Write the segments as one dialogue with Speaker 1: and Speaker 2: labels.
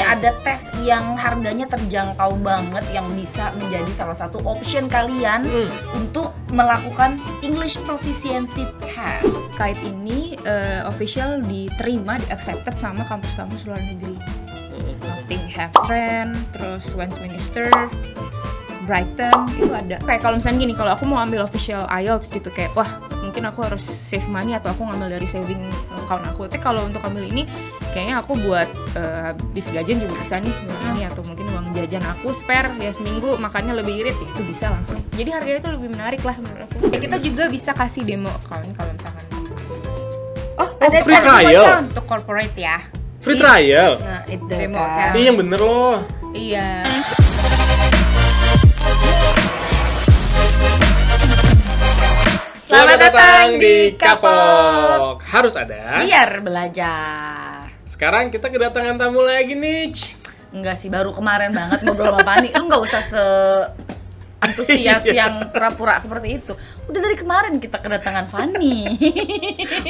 Speaker 1: ada tes yang harganya terjangkau banget yang bisa menjadi salah satu option kalian untuk melakukan English Proficiency Test.
Speaker 2: Kite ini official diterima, di-accepted sama kampus-kampus luar negeri. Nottingham Trent, terus Westminster, Brighton, itu ada. Kayak kalau misalnya gini, kalau aku mau ambil official IELTS gitu, kayak wah mungkin aku harus save money atau aku ngambil dari saving account aku. Tapi kalau untuk ambil ini, kayaknya aku buat habis gajian juga bisa nih ini, atau mungkin uang jajan aku spare ya seminggu makannya lebih irit, ya itu bisa langsung. Jadi harganya itu lebih menarik lah menurut aku. Ya, kita juga bisa kasih demo account kalau misalkan.
Speaker 1: Ada
Speaker 3: free trial
Speaker 2: Untuk corporate ya.
Speaker 3: Free trial.
Speaker 1: Nah, itu
Speaker 2: Demo
Speaker 1: kan.
Speaker 3: Iya yang bener loh.
Speaker 2: Iya.
Speaker 1: Selamat datang di
Speaker 3: Kapok. Harus ada.
Speaker 1: Biar belajar.
Speaker 3: Sekarang kita kedatangan tamu lagi nih.
Speaker 1: Enggak sih, baru kemarin banget ngobrol sama Fani. Lu nggak usah antusias yang pura-pura seperti itu. Udah dari kemarin kita kedatangan Fani.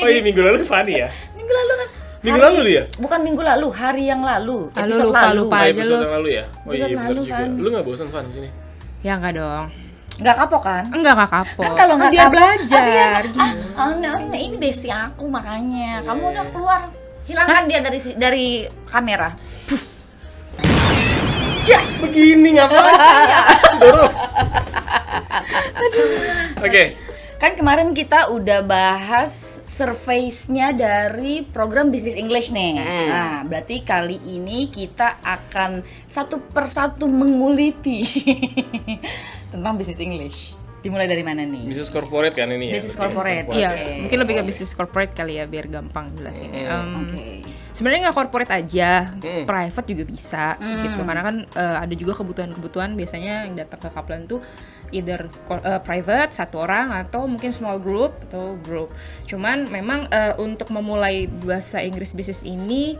Speaker 3: Oh iya, minggu lalu Fani ya?
Speaker 1: Minggu lalu kan?
Speaker 3: Minggu lalu dia?
Speaker 1: Bukan minggu lalu, hari yang lalu.
Speaker 2: Lalu
Speaker 1: Episode
Speaker 2: lupa,
Speaker 1: lalu.
Speaker 2: lupa.
Speaker 3: Oh,
Speaker 2: aja
Speaker 3: episode
Speaker 2: lu.
Speaker 3: yang lalu ya? Oh iya,
Speaker 1: Episode
Speaker 3: bener
Speaker 1: lalu,
Speaker 3: juga.
Speaker 1: Fan.
Speaker 3: Lu gak bosan Fan sini?
Speaker 2: Ya enggak dong.
Speaker 1: Nggak kapok kan?
Speaker 2: Enggak kapok.
Speaker 1: Kan kalau nggak
Speaker 2: dia
Speaker 1: kapok,
Speaker 2: belajar.
Speaker 1: ini bestie aku makanya. Kamu udah keluar, hilangkan dia dari kamera. Puff. Just.
Speaker 3: Begini ngapain? Dorong. Oke.
Speaker 1: Kan kemarin kita udah bahas surveys-nya dari program Business English nih. Nah, berarti kali ini kita akan satu persatu menguliti tentang Business English. Dimulai dari mana nih?
Speaker 3: Bisnis corporate kan ini ya?
Speaker 1: Business corporate.
Speaker 2: Iya,
Speaker 1: Oke.
Speaker 2: mungkin lebih ke bisnis corporate kali ya, biar gampang jelasinnya.
Speaker 1: Oke.
Speaker 2: Sebenarnya nggak corporate aja, private juga bisa gitu. Karena kan ada juga kebutuhan-kebutuhan biasanya yang datang ke Kaplan tuh either private satu orang atau mungkin small group atau group. Cuman memang untuk memulai bahasa Inggris bisnis ini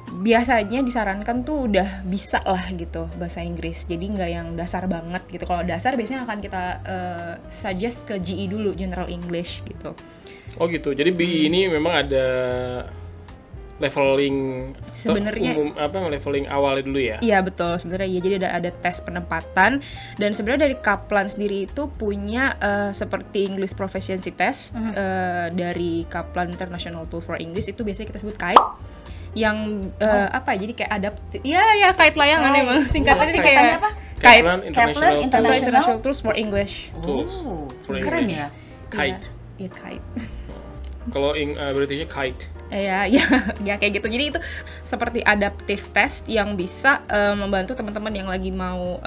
Speaker 2: biasanya disarankan tuh udah bisa lah gitu bahasa Inggris. Jadi nggak yang dasar banget gitu. Kalau dasar biasanya akan kita suggest ke GE dulu, General English gitu.
Speaker 3: Oh gitu, jadi BI ini memang ada leveling
Speaker 2: Sebenarnya
Speaker 3: leveling awalnya dulu ya?
Speaker 2: Iya betul, sebenarnya iya. Jadi ada tes penempatan, dan sebenarnya dari Kaplan sendiri itu punya seperti English Proficiency Test dari Kaplan International Tool for English, itu biasanya kita sebut KITE, yang jadi kayak ya KITE layangan emang singkatannya kayak
Speaker 1: apa?
Speaker 2: KITE,
Speaker 3: Kaplan
Speaker 1: Kaplan
Speaker 2: International Tools for English.
Speaker 3: Tools for
Speaker 1: Keren
Speaker 3: English.
Speaker 1: ya.
Speaker 3: KITE.
Speaker 2: Iya KITE.
Speaker 3: Kalau Britishnya kite.
Speaker 2: Ya kayak gitu. Jadi itu seperti adaptive test yang bisa membantu teman-teman yang lagi mau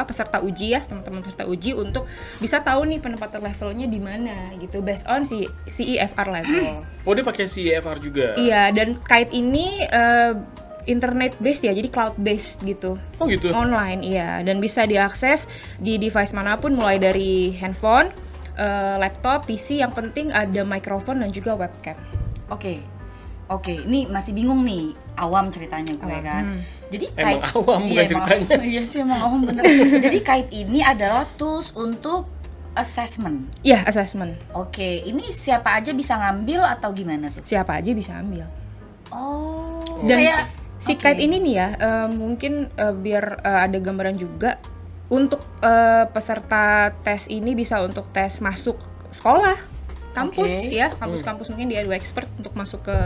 Speaker 2: peserta uji ya, teman-teman peserta uji untuk bisa tahu nih penempatan levelnya di mana gitu, based on si CEFR level.
Speaker 3: Oh, dia pakai CEFR juga.
Speaker 2: Iya, dan Kite ini internet based ya, jadi cloud based gitu.
Speaker 3: Oh gitu.
Speaker 2: Online, iya, dan bisa diakses di device manapun, mulai dari handphone, laptop, PC, yang penting ada mikrofon dan juga webcam.
Speaker 1: Oke, ini masih bingung nih, awam ceritanya gue kan. Jadi
Speaker 3: Emang awam bukan ceritanya.
Speaker 1: Iya sih, emang awam bener. Jadi Kite ini adalah tools untuk assessment.
Speaker 2: Iya, assessment.
Speaker 1: Oke, ini siapa aja bisa ngambil atau gimana tuh?
Speaker 2: Siapa aja bisa ambil.
Speaker 1: Oh,
Speaker 2: Dan
Speaker 1: kayak
Speaker 2: si Kite ini nih ya, mungkin biar ada gambaran juga, untuk peserta tes ini bisa untuk tes masuk sekolah, kampus ya, kampus-kampus mungkin dia expert untuk masuk ke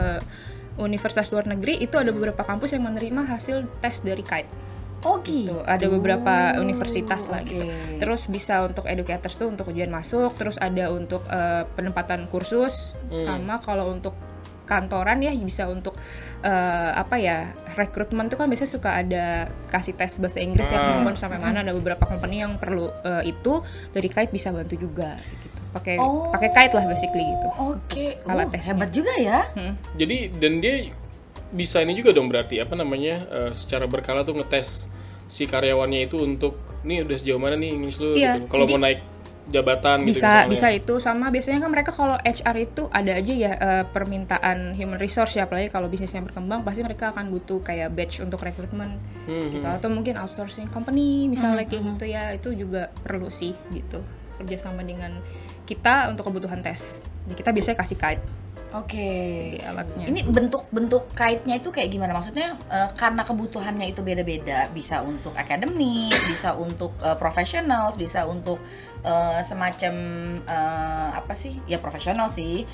Speaker 2: universitas luar negeri. Itu ada beberapa kampus yang menerima hasil tes dari Kite.
Speaker 1: Oh gitu.
Speaker 2: Ada beberapa universitas lah gitu. Terus bisa untuk educators tuh untuk ujian masuk, terus ada untuk penempatan kursus, sama kalau untuk kantoran ya bisa untuk rekrutmen tuh kan biasanya suka ada kasih tes bahasa Inggris ya, kemampuan sampai mana. Ada beberapa company yang perlu itu, dari Kite bisa bantu juga gitu. Pakai Kite lah basically gitu.
Speaker 1: Oke.
Speaker 2: Alat tesnya.
Speaker 1: Hebat juga ya.
Speaker 3: Jadi dan dia bisa ini juga dong berarti secara berkala tuh ngetes si karyawannya itu untuk nih udah sejauh mana nih English lu
Speaker 2: Iya,
Speaker 3: gitu. Kalau mau naik jabatan gitu
Speaker 2: bisa itu. Sama biasanya kan mereka kalau HR itu ada aja ya permintaan human resource ya, apalagi kalau bisnisnya berkembang pasti mereka akan butuh kayak batch untuk rekrutmen gitu, atau mungkin outsourcing company misalnya kayak gitu ya. Itu juga perlu sih gitu, kerjasama dengan kita untuk kebutuhan tes. Jadi kita biasanya kasih Kite.
Speaker 1: Oke.
Speaker 2: Sebagai alatnya.
Speaker 1: Ini bentuk kite-nya itu kayak gimana? Maksudnya karena kebutuhannya itu beda-beda, bisa untuk akademik, bisa untuk professional, bisa untuk semacam apa sih? Ya profesional sih.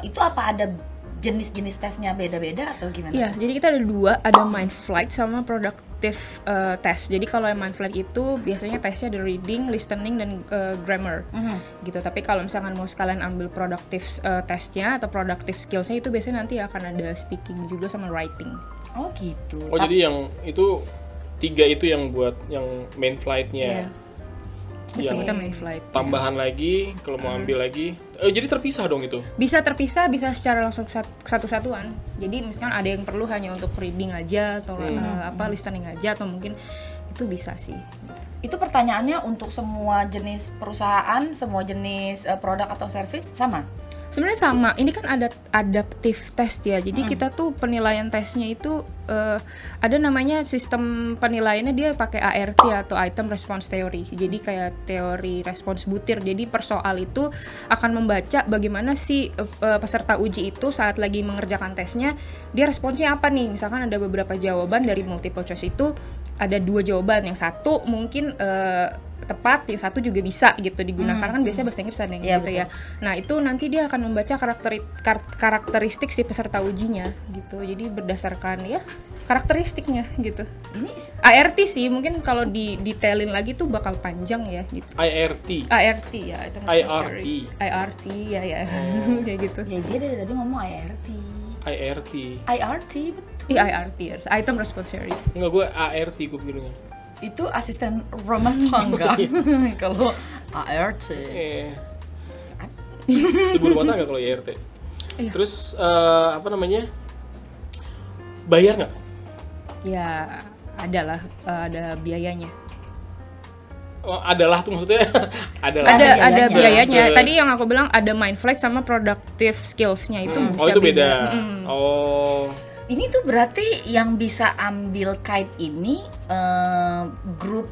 Speaker 1: Itu apa ada jenis-jenis tesnya beda-beda atau gimana?
Speaker 2: Iya, jadi kita ada dua, ada mind flight sama productive test. Jadi kalau yang mind flight itu biasanya tesnya ada reading, listening, dan grammar gitu. Tapi kalau misalkan mau sekalian ambil productive testnya atau productive skillsnya itu biasanya nanti akan ada speaking juga sama writing.
Speaker 1: Oh gitu.
Speaker 3: Oh jadi yang itu 3 itu yang buat yang main flight-nya. Yang
Speaker 2: Kita main flight.
Speaker 3: tambahan lagi kalau mau ambil lagi. Jadi terpisah dong itu.
Speaker 2: Bisa terpisah, bisa secara langsung satu-satuan. Jadi misalkan ada yang perlu hanya untuk reading aja atau listening aja atau mungkin itu bisa sih.
Speaker 1: Itu pertanyaannya untuk semua jenis perusahaan, semua jenis produk atau service sama?
Speaker 2: Sebenarnya sama, ini kan ada adaptive test ya. Jadi kita tuh penilaian tesnya itu ada namanya sistem penilaiannya dia pakai ART atau Item Response Theory. Jadi kayak teori respons butir. Jadi per soal itu akan membaca bagaimana si peserta uji itu saat lagi mengerjakan tesnya, dia responsnya apa nih. Misalkan ada beberapa jawaban dari multiple choice itu, ada 2 jawaban, yang satu mungkin tepat, yang satu juga bisa gitu digunakan. Kan biasanya bahasa Inggris ada yang gitu ya. Nah itu nanti dia akan membaca karakteristik si peserta ujinya gitu. Jadi berdasarkan ya karakteristiknya gitu.
Speaker 1: Ini
Speaker 2: ART sih mungkin kalau detailin lagi tuh bakal panjang ya gitu.
Speaker 3: IRT.
Speaker 2: ART ya, itu
Speaker 3: IRT.
Speaker 2: IRT ya kayak gitu.
Speaker 1: ya dia dari tadi ngomong IRT.
Speaker 3: IRT.
Speaker 1: IRT betul.
Speaker 2: Iya IRT ya, Item Response Theory.
Speaker 3: Enggak, gue ART gue bilangnya.
Speaker 1: Itu asisten rumah tangga. Kalau ART.
Speaker 3: Ibu rumah tangga kalau IRT. Terus apa namanya? Bayar nggak?
Speaker 2: Ya ada biayanya.
Speaker 3: Oh, adalah tuh maksudnya adalah.
Speaker 2: Ada biayanya.
Speaker 3: Se-
Speaker 2: Tadi yang aku bilang ada mind flight sama productive skills-nya itu bisa
Speaker 3: Oh itu beda. Oh.
Speaker 1: Ini tuh berarti yang bisa ambil kite ini grup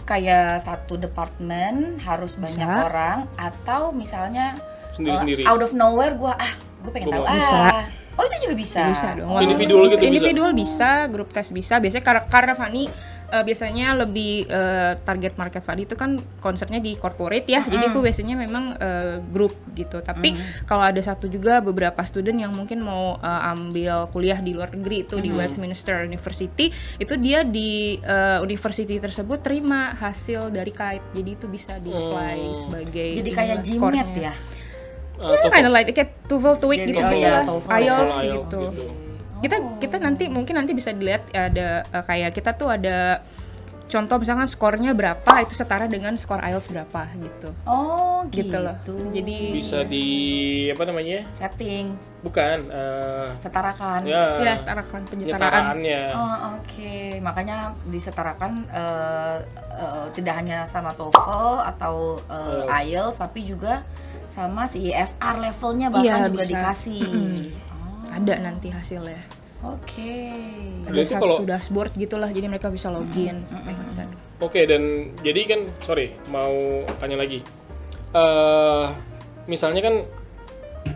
Speaker 1: kayak satu departemen harus banyak orang, atau misalnya
Speaker 3: Sendiri-sendiri.
Speaker 1: out of nowhere gue pengen
Speaker 3: Gua
Speaker 1: tahu.
Speaker 3: mau.
Speaker 2: Bisa.
Speaker 1: Oh itu juga bisa.
Speaker 2: Bisa dong.
Speaker 3: Individual gitu bisa?
Speaker 2: Individual bisa, grup tes bisa. Biasanya karena Fanny biasanya lebih target market Fanny itu kan konsernya di corporate ya. Jadi aku biasanya memang grup gitu. Tapi kalau ada satu juga beberapa student yang mungkin mau ambil kuliah di luar negeri itu di Westminster University, itu dia di university tersebut terima hasil dari kite. Jadi itu bisa di-apply sebagai
Speaker 1: Jadi kayak
Speaker 2: skornya.
Speaker 1: GMAT ya.
Speaker 2: Kind of like kayak TOEFL, TOEIC
Speaker 1: Jadi,
Speaker 2: gitu,
Speaker 1: oh iya,
Speaker 2: lah.
Speaker 1: TOEFL,
Speaker 2: IELTS
Speaker 3: IELTS
Speaker 2: gitu.
Speaker 3: gitu.
Speaker 2: Kita nanti bisa dilihat ada kayak kita tuh ada contoh misalkan skornya berapa itu setara dengan skor IELTS berapa gitu.
Speaker 1: Oh
Speaker 2: Gitu
Speaker 1: gitu.
Speaker 2: loh. Jadi
Speaker 3: Bisa di apa namanya?
Speaker 1: setting,
Speaker 3: Bukan
Speaker 1: setarakan.
Speaker 2: ya setarakan penyetaraan.
Speaker 3: penyetaraannya.
Speaker 1: Oh oke, makanya disetarakan tidak hanya sama TOEFL atau IELTS, tapi juga sama si IFR levelnya bahkan
Speaker 2: Iya,
Speaker 1: juga
Speaker 2: bisa.
Speaker 1: dikasih.
Speaker 2: Ada nanti hasilnya.
Speaker 1: Oke.
Speaker 2: Ada
Speaker 3: Itu
Speaker 2: satu
Speaker 3: kalau-
Speaker 2: dashboard gitulah, jadi mereka bisa login.
Speaker 3: Oke, dan jadi kan sorry mau tanya lagi. Misalnya kan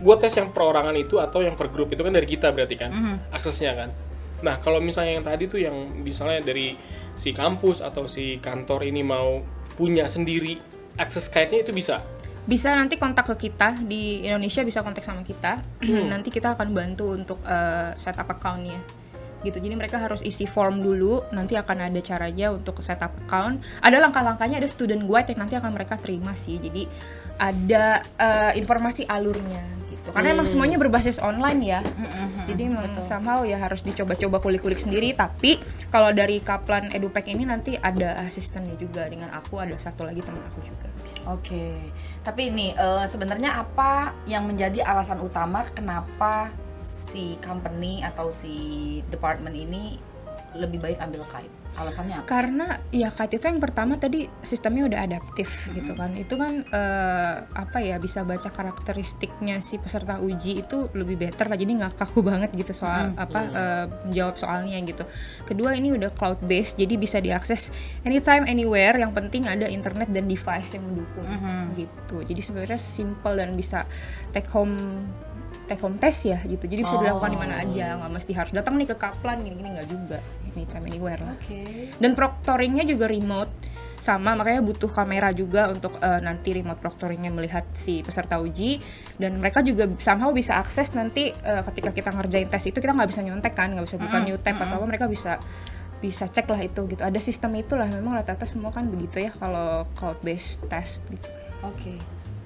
Speaker 3: buat tes yang perorangan itu atau yang per grup itu kan dari kita berarti kan aksesnya kan. Nah kalau misalnya yang tadi tuh yang misalnya dari si kampus atau si kantor ini mau punya sendiri akses kite-nya itu bisa.
Speaker 2: Bisa nanti kontak ke kita di Indonesia, bisa kontak sama kita. Nanti kita akan bantu untuk setup account-nya. Gitu. Jadi mereka harus isi form dulu, nanti akan ada caranya untuk setup account. Ada langkah-langkahnya, ada student guide yang nanti akan mereka terima sih. Jadi ada informasi alurnya gitu. Karena emang semuanya berbasis online ya. Jadi emang somehow ya harus dicoba-coba kulik-kulik sendiri. Tapi kalau dari Kaplan EduPack ini nanti ada asistennya juga, dengan aku ada satu lagi teman aku juga.
Speaker 1: Oke. Tapi ini sebenarnya apa yang menjadi alasan utama kenapa si company atau si department ini lebih baik ambil kite? Alasannya apa?
Speaker 2: Karena ya kite itu yang pertama tadi sistemnya udah adaptif gitu kan. Itu kan apa ya, bisa baca karakteristiknya si peserta uji itu lebih better lah. Jadi nggak kaku banget gitu soal menjawab soalnya gitu. Kedua ini udah cloud based, jadi bisa diakses anytime anywhere. Yang penting ada internet dan device yang mendukung gitu. Jadi sebenarnya simple dan bisa take home take home test ya gitu. Jadi bisa dilakukan di mana aja, nggak mesti harus datang nih ke Kaplan gini-gini, nggak juga. Anytime anywhere lah. Dan proctoringnya juga remote. Sama, makanya butuh kamera juga untuk nanti remote proctoringnya melihat si peserta uji, dan mereka juga somehow bisa akses nanti ketika kita ngerjain tes itu kita nggak bisa nyontek kan, nggak bisa buka new tab atau apa, mereka bisa cek lah itu gitu. Ada sistem itulah, memang rata-rata semua kan begitu ya kalau cloud based test gitu.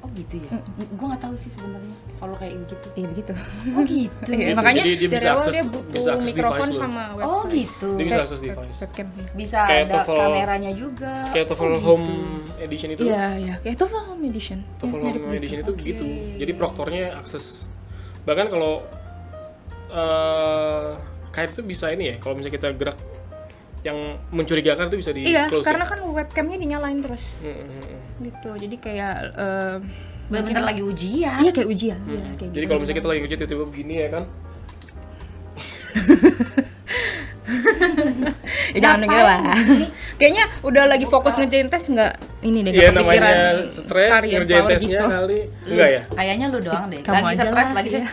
Speaker 1: Oh gitu ya. Gue nggak tahu sih sebenarnya kalau kayak gitu.
Speaker 2: Iya begitu.
Speaker 1: Oh gitu.
Speaker 2: Iya, makanya
Speaker 3: Jadi dia
Speaker 2: dari
Speaker 3: bisa
Speaker 2: awal
Speaker 3: akses-
Speaker 2: dia
Speaker 3: bisa
Speaker 2: butuh
Speaker 3: akses
Speaker 2: mikrofon
Speaker 3: device
Speaker 2: sama webcam.
Speaker 1: Oh gitu.
Speaker 3: Dia bisa akses device.
Speaker 2: Webcam ya.
Speaker 1: Bisa
Speaker 3: Kayak
Speaker 1: ada
Speaker 3: TOEFL-
Speaker 1: kameranya juga.
Speaker 3: Kayak TOEFL Home Edition itu.
Speaker 2: Iya, iya. Kayak itu Home Edition.
Speaker 3: TOEFL
Speaker 2: Ya,
Speaker 3: Home
Speaker 2: mirip
Speaker 3: Edition
Speaker 2: gitu.
Speaker 3: itu begitu. Jadi proktornya akses. Bahkan kalau kayak itu bisa ini ya, kalau misalnya kita gerak yang mencurigakan itu bisa di
Speaker 2: Iya,
Speaker 3: close.
Speaker 2: karena
Speaker 3: Ya?
Speaker 2: kan webcamnya dinyalain terus.
Speaker 3: Mm-mm.
Speaker 2: Gitu. Jadi kayak
Speaker 1: Bener-bener lagi ujian.
Speaker 2: iya kayak ujian. Iya, kayak
Speaker 3: Jadi
Speaker 2: gitu.
Speaker 3: kalau misalnya kita lagi ujian tiba-tiba begini ya kan.
Speaker 2: Ya, jangan begitu lah. Kayaknya udah lagi fokus ngerjain tes nggak ini deh,
Speaker 3: Iya
Speaker 2: nggak kepikiran
Speaker 3: namanya stres
Speaker 2: tarian
Speaker 3: ngerjain
Speaker 2: flower
Speaker 3: tesnya
Speaker 2: Jisoo.
Speaker 3: kali. Enggak ya?
Speaker 1: Kayaknya lu doang deh.
Speaker 2: Kamu
Speaker 1: Lagi
Speaker 2: aja
Speaker 1: stres,
Speaker 2: lah,
Speaker 1: lagi
Speaker 2: iya.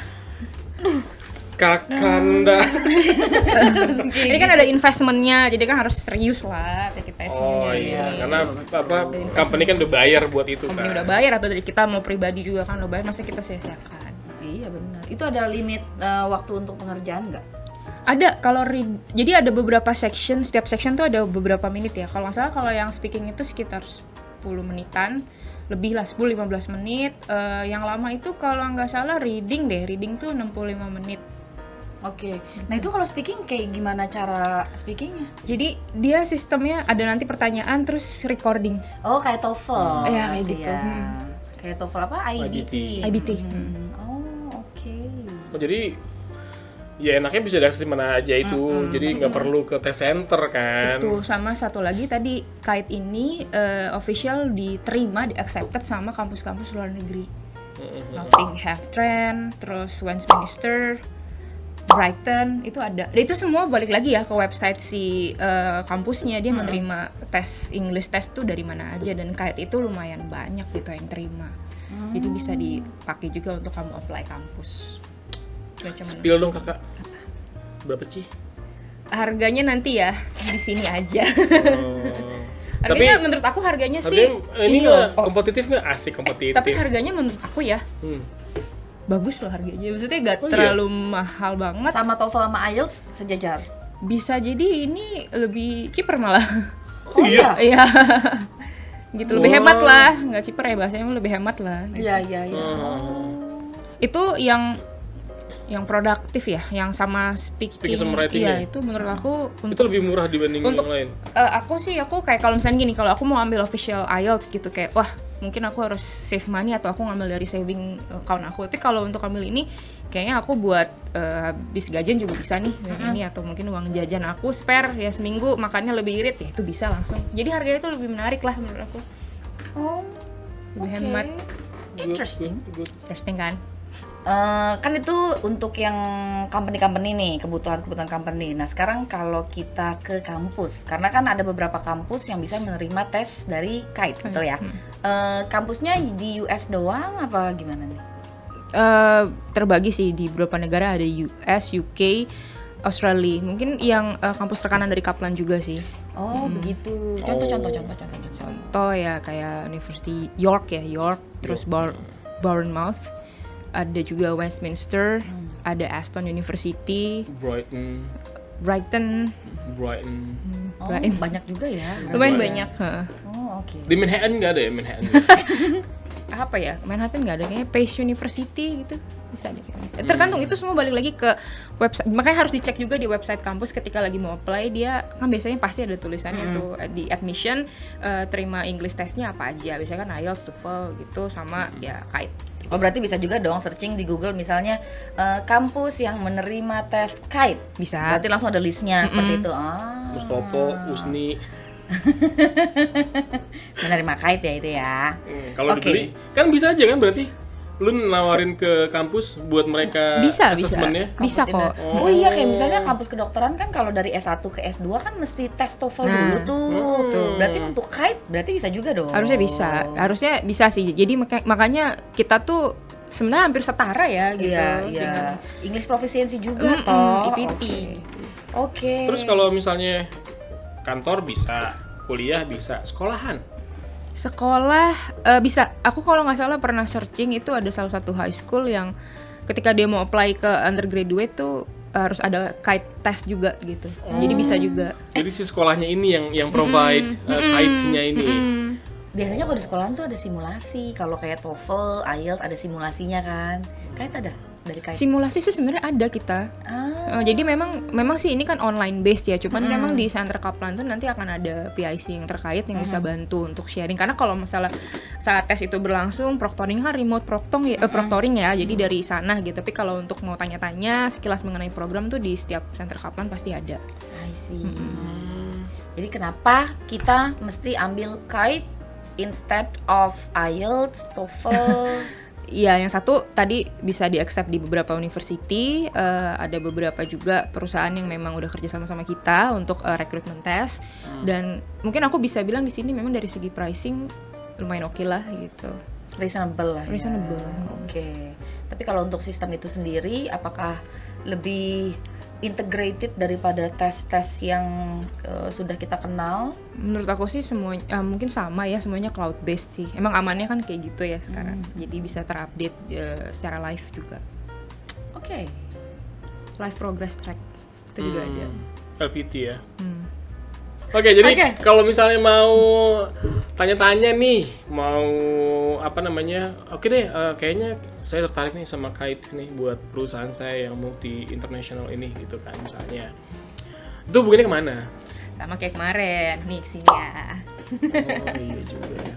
Speaker 3: Kakanda.
Speaker 2: Ini kan ada investmentnya, jadi kan harus serius lah kita tesnya.
Speaker 3: Oh iya, karena apa company kan udah bayar buat itu
Speaker 2: Company
Speaker 3: kan.
Speaker 2: udah bayar, atau dari kita mau pribadi juga kan udah bayar, masa kita sia-siakan.
Speaker 1: Iya benar. Itu ada limit waktu untuk pengerjaan nggak?
Speaker 2: Ada, kalau jadi ada beberapa section, setiap section tuh ada beberapa menit ya. Kalau nggak salah kalau yang speaking itu sekitar 10 menitan, lebih lah 10-15 menit. Yang lama itu kalau nggak salah reading tuh 65 menit.
Speaker 1: Oke. Nah itu kalau speaking kayak gimana cara speakingnya?
Speaker 2: Jadi dia sistemnya ada nanti pertanyaan terus recording.
Speaker 1: Oh kayak TOEFL.
Speaker 2: Iya, kayak gitu.
Speaker 1: Ya. Kayak TOEFL apa? IBT.
Speaker 2: IBT.
Speaker 1: Oh oke.
Speaker 3: Oh, jadi ya enaknya bisa diakses di mana aja itu. Jadi nggak perlu ke test center kan.
Speaker 2: Itu sama satu lagi tadi kait ini official diterima, di accepted sama kampus-kampus luar negeri. Nottingham Trent, terus Westminster, Brighton itu ada. Dan itu semua balik lagi ya ke website si kampusnya, dia menerima tes English test tuh dari mana aja, dan kait itu lumayan banyak gitu yang terima. Jadi bisa dipakai juga untuk kamu apply kampus. Gak cuman
Speaker 3: Spill dong kakak. Berapa sih?
Speaker 2: harganya nanti ya di sini aja.
Speaker 3: Oh.
Speaker 2: Harganya menurut aku harganya sih
Speaker 3: ini
Speaker 2: loh.
Speaker 3: nggak kompetitif nggak? Asik kompetitif.
Speaker 2: Tapi harganya menurut aku ya bagus loh harganya. Maksudnya gak terlalu mahal banget.
Speaker 1: Sama TOEFL sama IELTS sejajar.
Speaker 2: Bisa jadi ini lebih cheaper malah.
Speaker 3: Oh iya.
Speaker 2: Iya. Gitu lebih hemat lah, nggak cheaper ya bahasanya, lebih hemat lah. Gitu.
Speaker 1: Iya.
Speaker 2: Itu yang produktif ya, yang sama speaking
Speaker 3: sama writing
Speaker 2: iya
Speaker 3: ya?
Speaker 2: itu menurut aku
Speaker 3: Itu lebih murah dibanding
Speaker 2: untuk
Speaker 3: yang lain.
Speaker 2: aku kayak kalau misalnya gini, kalau aku mau ambil official IELTS gitu kayak wah mungkin aku harus save money atau aku ngambil dari saving account aku. Tapi kalau untuk ambil ini kayaknya aku buat habis gajian juga bisa nih ini, atau mungkin uang jajan aku spare ya seminggu makannya lebih irit ya itu bisa langsung. Jadi harganya itu lebih menarik lah menurut aku.
Speaker 1: Oh.
Speaker 2: Lebih hemat.
Speaker 1: Interesting.
Speaker 3: Good.
Speaker 2: Interesting kan?
Speaker 1: Kan itu untuk yang company nih, kebutuhan company. Nah sekarang kalau kita ke kampus, karena kan ada beberapa kampus yang bisa menerima tes dari KAIT, betul ya? Kampusnya di US doang apa gimana nih?
Speaker 2: Terbagi sih di beberapa negara, ada US, UK, Australia. Mungkin yang kampus rekanan dari Kaplan juga sih.
Speaker 1: Oh begitu. Contoh.
Speaker 2: Contoh ya kayak University York, terus Bournemouth. Ada juga Westminster, ada Aston University, Brighton.
Speaker 1: Oh banyak juga ya.
Speaker 2: Lumayan banyak.
Speaker 1: Oh oke.
Speaker 3: Di Manhattan nggak ada ya Manhattan?
Speaker 2: Apa ya, Manhattan nggak ada, kayaknya Pace University gitu bisa deh. Tergantung, itu semua balik lagi ke website. Makanya harus dicek juga di website kampus ketika lagi mau apply, dia kan biasanya pasti ada tulisannya tuh di admission terima English testnya apa aja, biasanya kan IELTS, TOEFL gitu, sama ya KAIT.
Speaker 1: Oh berarti bisa juga dong searching di Google misalnya kampus yang menerima tes KAIT.
Speaker 2: Bisa.
Speaker 1: Berarti langsung ada listnya seperti itu.
Speaker 3: Mustopo, Usni.
Speaker 1: Menerima KAIT ya itu ya.
Speaker 3: Kalau dibeli kan bisa aja kan, berarti lu nawarin ke kampus buat mereka assessment-nya.
Speaker 2: Bisa kok.
Speaker 1: Oh iya, kayak misalnya kampus kedokteran kan kalau dari S1 ke S2 kan mesti tes TOEFL dulu tuh. Berarti untuk KAIT berarti bisa juga dong.
Speaker 2: Harusnya bisa sih. Jadi makanya kita tuh sebenarnya hampir setara ya gitu.
Speaker 1: Iya. English proficiency juga toh.
Speaker 2: IPT.
Speaker 1: Oke.
Speaker 3: Terus kalau misalnya kantor bisa, kuliah bisa, sekolahan?
Speaker 2: Sekolah bisa. Aku kalau nggak salah pernah searching itu ada salah satu high school yang ketika dia mau apply ke undergraduate tuh harus ada kite test juga gitu. Jadi bisa juga.
Speaker 3: Jadi si sekolahnya ini yang provide kite-nya ini.
Speaker 1: Biasanya kalau di sekolahan tuh ada simulasi. Kalau kayak TOEFL, IELTS ada simulasinya kan. Kite ada dari kite.
Speaker 2: Simulasi sih sebenarnya ada kita. Jadi memang sih ini kan online based ya. Cuman memang di Center Kaplan tuh nanti akan ada PIC yang terkait yang bisa bantu untuk sharing. Karena kalau masalah saat tes itu berlangsung, proctoring kan remote proctoring ya. Jadi dari sana gitu. Tapi kalau untuk mau tanya-tanya sekilas mengenai program tuh di setiap Center Kaplan pasti ada.
Speaker 1: I see. Jadi kenapa kita mesti ambil kite instead of IELTS, TOEFL?
Speaker 2: Iya, yang satu tadi bisa di-accept di beberapa university, ada beberapa juga perusahaan yang memang udah kerja sama kita untuk recruitment test, dan mungkin aku bisa bilang di sini memang dari segi pricing lumayan oke lah gitu.
Speaker 1: Reasonable lah.
Speaker 2: Reasonable.
Speaker 1: Oke. Tapi kalau untuk sistem itu sendiri, apakah lebih integrated daripada tes-tes yang sudah kita kenal?
Speaker 2: Menurut aku sih semua mungkin sama ya, semuanya cloud based sih. Emang amannya kan kayak gitu ya sekarang. Jadi bisa terupdate secara live juga.
Speaker 1: Oke.
Speaker 2: Live progress track itu juga ada.
Speaker 3: LPT ya. Oke, jadi kalau misalnya mau tanya-tanya nih, mau apa namanya? Oke deh, kayaknya saya tertarik nih sama kite nih buat perusahaan saya yang multi international ini gitu kan misalnya. Itu hubungannya kemana?
Speaker 2: Sama kayak kemarin, nih kesini ya.
Speaker 3: Oh iya juga ya.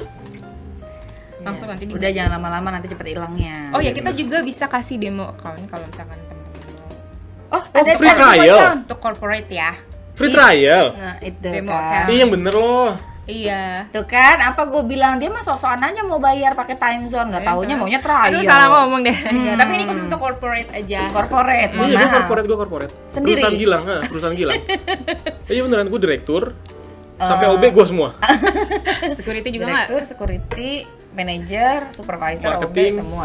Speaker 2: Langsung nanti
Speaker 1: udah jangan lama-lama nanti cepet hilangnya.
Speaker 2: Oh ya, kita juga bisa kasih demo account kalau misalkan teman-teman mau.
Speaker 1: Ada
Speaker 3: free trial
Speaker 2: Untuk corporate ya.
Speaker 3: Free trial?
Speaker 1: Nah itu
Speaker 2: Demo
Speaker 1: kan.
Speaker 3: Iya yang bener loh.
Speaker 2: Iya.
Speaker 1: Tuh kan, apa gue bilang dia mah sok-sokan aja mau bayar pakai time zone, nggak taunya maunya trial.
Speaker 2: Aduh, salah ngomong deh. Tapi ini khusus untuk corporate aja.
Speaker 1: Corporate, mohon
Speaker 3: Iya,
Speaker 1: maaf.
Speaker 3: gue corporate.
Speaker 1: Sendiri?
Speaker 3: Perusahaan Gilang. Iya beneran, gue direktur. Sampai OB gue semua.
Speaker 2: Security juga nggak?
Speaker 1: Direktur, security, manager, supervisor,
Speaker 3: Marketing,
Speaker 1: OB semua.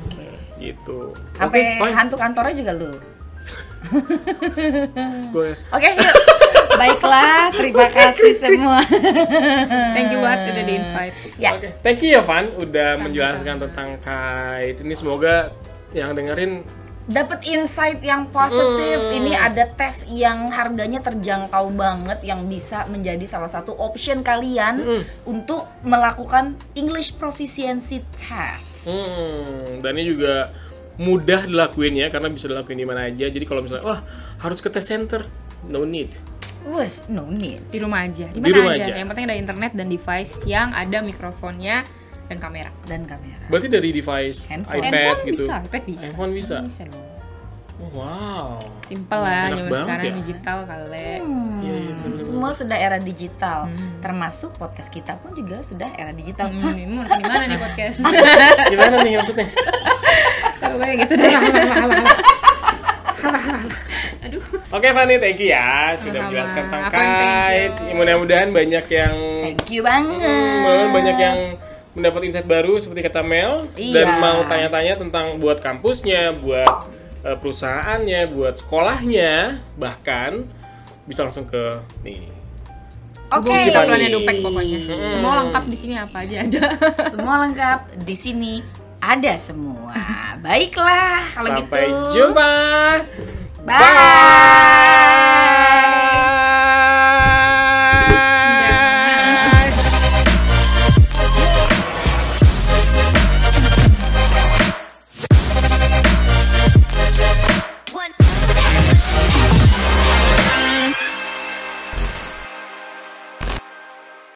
Speaker 1: Oke.
Speaker 3: Gitu.
Speaker 1: Sampai
Speaker 3: fine.
Speaker 1: hantu kantornya juga lu.
Speaker 3: Gue
Speaker 1: Oke, yuk. Baiklah, terima kasih semua.
Speaker 2: Thank you banget udah di-invite.
Speaker 1: Ya.
Speaker 3: Oke, thank you ya Van udah menjelaskan tentang kite. Ini semoga yang dengerin
Speaker 1: Dapat insight yang positif. Ini ada tes yang harganya terjangkau banget yang bisa menjadi salah satu option kalian untuk melakukan English Proficiency Test.
Speaker 3: Dan ini juga mudah dilakuin ya karena bisa dilakuin di mana aja. Jadi kalau misalnya wah harus ke test center, no need.
Speaker 1: Wes, no need.
Speaker 2: Di rumah aja. Di
Speaker 3: Di rumah
Speaker 2: mana
Speaker 3: aja.
Speaker 2: aja. Yang penting ada internet dan device yang ada mikrofonnya dan kamera.
Speaker 3: Berarti dari device
Speaker 1: Handphone.
Speaker 3: iPad
Speaker 2: Handphone
Speaker 3: gitu.
Speaker 2: bisa, iPad bisa.
Speaker 3: Handphone bisa.
Speaker 2: Bisa dong.
Speaker 3: Oh, wow.
Speaker 2: Simple lah,
Speaker 3: Enak
Speaker 2: zaman
Speaker 3: banget
Speaker 2: sekarang
Speaker 3: ya.
Speaker 2: digital kali.
Speaker 3: Iya, bener-bener.
Speaker 1: Semua sudah era digital, termasuk podcast kita pun juga sudah era digital.
Speaker 2: Ini mau di mana nih podcast?
Speaker 3: Gimana nih maksudnya?
Speaker 2: Coba yang gitu deh. Aduh.
Speaker 3: Oke Fanny, thank you ya sudah
Speaker 2: Sama-sama.
Speaker 3: menjelaskan tentang
Speaker 2: Aku yang thank
Speaker 3: kite.
Speaker 2: you.
Speaker 3: Mudah-mudahan banyak yang
Speaker 1: Thank you banget.
Speaker 3: banyak yang mendapat insight baru seperti kata Mel
Speaker 1: Iya.
Speaker 3: dan mau tanya-tanya tentang buat kampusnya, buat perusahaannya, buat sekolahnya, bahkan bisa langsung ke nih.
Speaker 1: Oke.
Speaker 2: Hubungi Kaplannya Dupek pokoknya. Semua lengkap di sini apa aja ada.
Speaker 1: Semua lengkap di sini ada semua. Baiklah kalau gitu.
Speaker 3: Sampai jumpa.
Speaker 1: Bye.